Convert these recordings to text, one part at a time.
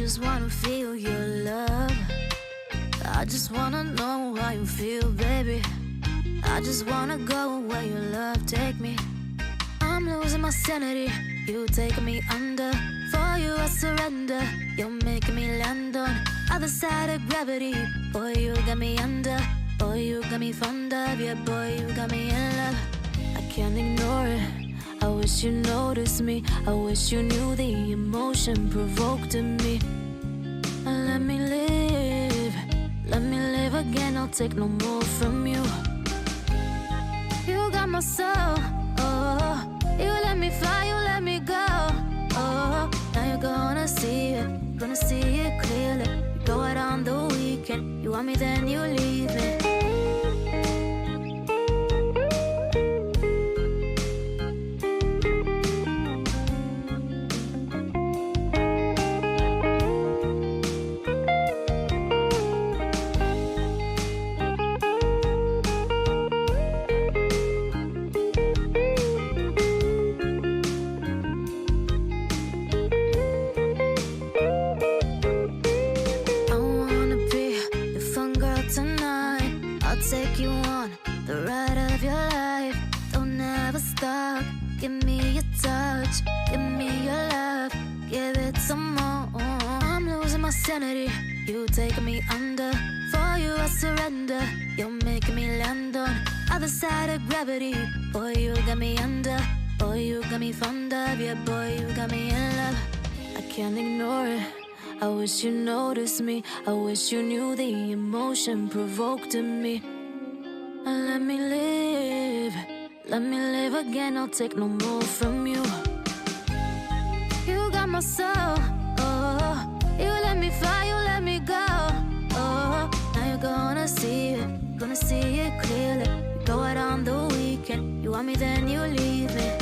just wanna feel your love. I just wanna know how you feel, baby. I just wanna go where your love take me. I'm losing my sanity, you taking me under. For you I surrender, you're making me land on other side of gravity. Boy, you got me under. Boy, you got me fond of. Yeah, boy, you got me in love. I can't ignore it. I wish you noticed me. I wish you knew the emotion provoked in me. Let me live. Let me live again. I'll take no more from you. You got my soul. Oh, you let me fly. You let me go. Oh, now you're gonna see it. Gonna see it clearly. You go out on the weekend. You want me, then you leave me. Take you on the ride of your life. Don't ever stop. Give me your touch. Give me your love. Give it some more. I'm losing my sanity. You taking me under. For you I surrender. You're making me land on other side of gravity. Boy, you got me under. Boy, you got me fond of. Yeah, boy, you got me in love. I can't ignore it. I wish you noticed me. I wish you knew the emotion provoked in me. Let me live. Let me live again. I'll take no more from you. You got my soul. Oh, you let me fly. You let me go. Oh, now you're gonna see it. Gonna see it clearly. You go out on the weekend. You want me, then you leave me.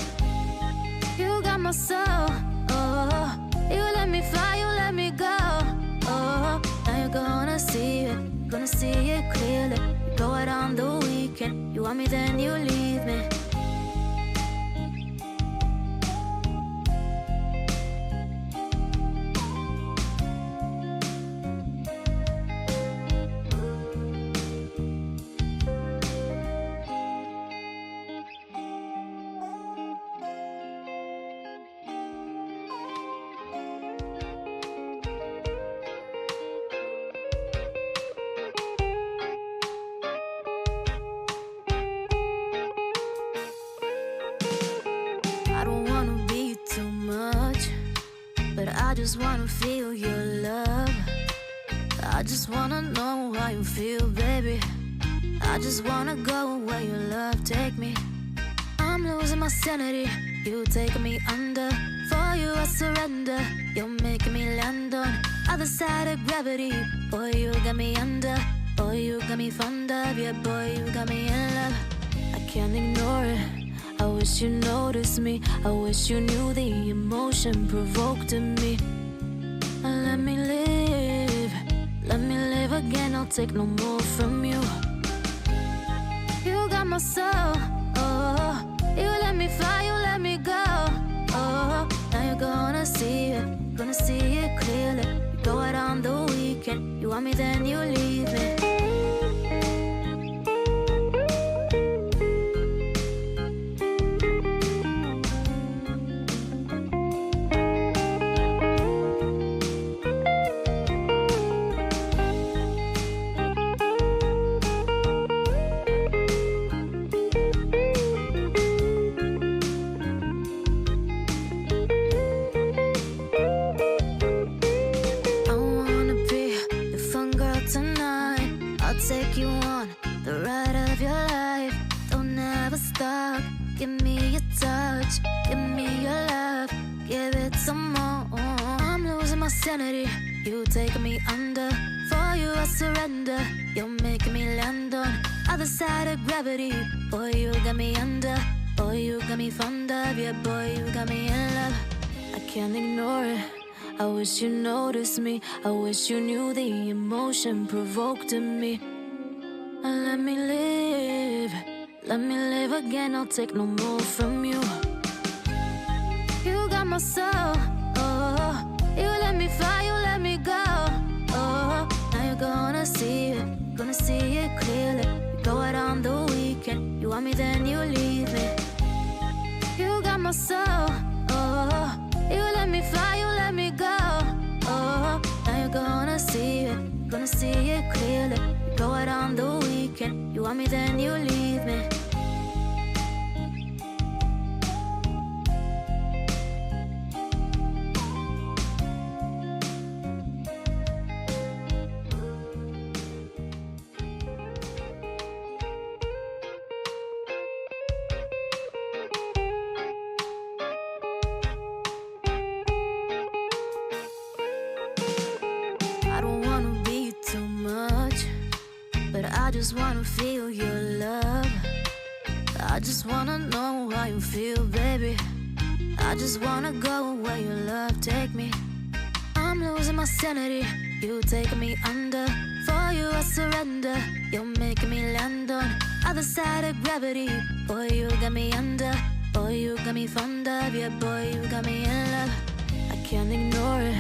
You got my soul. Oh, you let me fly. You let me go. Oh, now you're gonna see it. Gonna see it clearly. You go out on the weekend. You want me, then you leave me. I don't wanna be too much, but I just wanna feel your love. I just wanna know how you feel, baby. I just wanna go where your love take me. I'm losing my sanity, you taking me under. For you I surrender, you're making me land on other side of gravity. Boy, you got me under. Boy, you got me fond of. Yeah, boy, you got me in love. I can't ignore it. I wish you noticed me. I wish you knew the emotion provoked in me. Let me live. Let me live again. I'll take no more from you. You got my soul. Oh, you let me fly. You let me go. Oh, now you're gonna see it. Gonna see it clearly. You go out on the weekend. You want me, then you leave me. Take you on the ride of your life. Don't ever stop. Give me your touch. Give me your love. Give it some more. I'm losing my sanity. You taking me under. For you I surrender. You're making me land on other side of gravity. Boy, you got me under. Boy, you got me fond of. Yeah, boy, you got me in love. I can't ignore it. I wish you noticed me. I wish you knew the emotion provoked in me. Let me live. Let me live again. I'll take no more from you. You got my soul. Oh, you let me fly. You let me see it clearly. You go out on the weekend, you want me, then you leave me. You got my soul, oh. You let me fly, you let me go, oh. Now you're gonna see it clearly. You go out on the weekend, you want me, then you leave me. I don't wanna be too much, but I just wanna feel your love. I just wanna know how you feel, baby. I just wanna go where your love take me. I'm losing my sanity, you taking me under. For you I surrender, you're making me land on other side of gravity. Boy, you got me under. Boy, you got me fond of. Yeah, boy, you got me in love. I can't ignore it.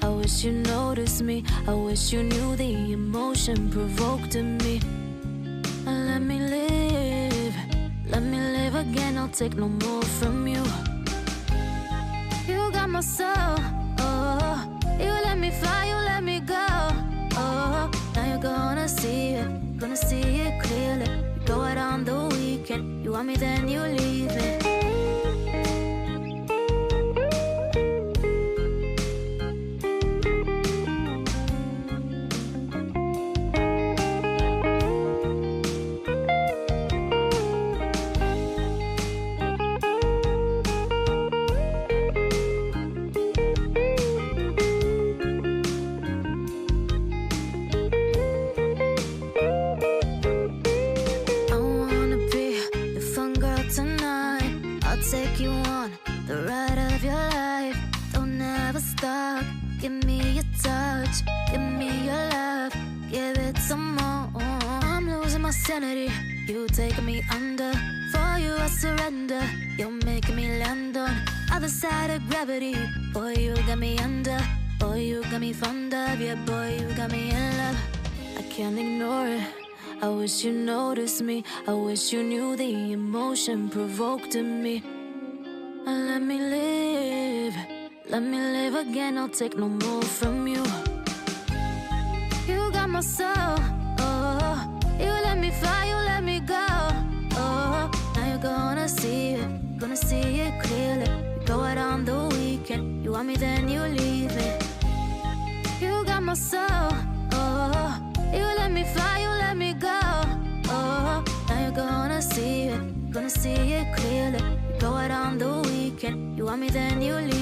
I wish you noticed me. I wish you knew the emotion provoked in me. Let me live again. I'll take no more from you. You got my soul, oh. You let me fly, you let me go, oh. Now you're gonna see it clearly. You go out on the weekend, you want me, then you leave me. Take you on the ride of your life. Don't ever stop. Give me your touch, give me your love, give it some more. I'm losing my sanity, you taking me under. For you I surrender, you're making me land on other side of gravity. Boy, you got me under. Boy, you got me fond of. Yeah, boy, you got me in love. I can't ignore it. I wish you noticed me. I wish you knew the emotion provoked in me. Let me live again. I'll take no more from you. You got my soul, oh. You let me fly, you let me go, oh. Now you're gonna see it clearly. You go out on the weekend, you want me, then you leave me. You got my soul, oh. You let me fly, you let me go, oh. Now you're gonna see it clearly. You go out on the weekend, you want me, then you leave.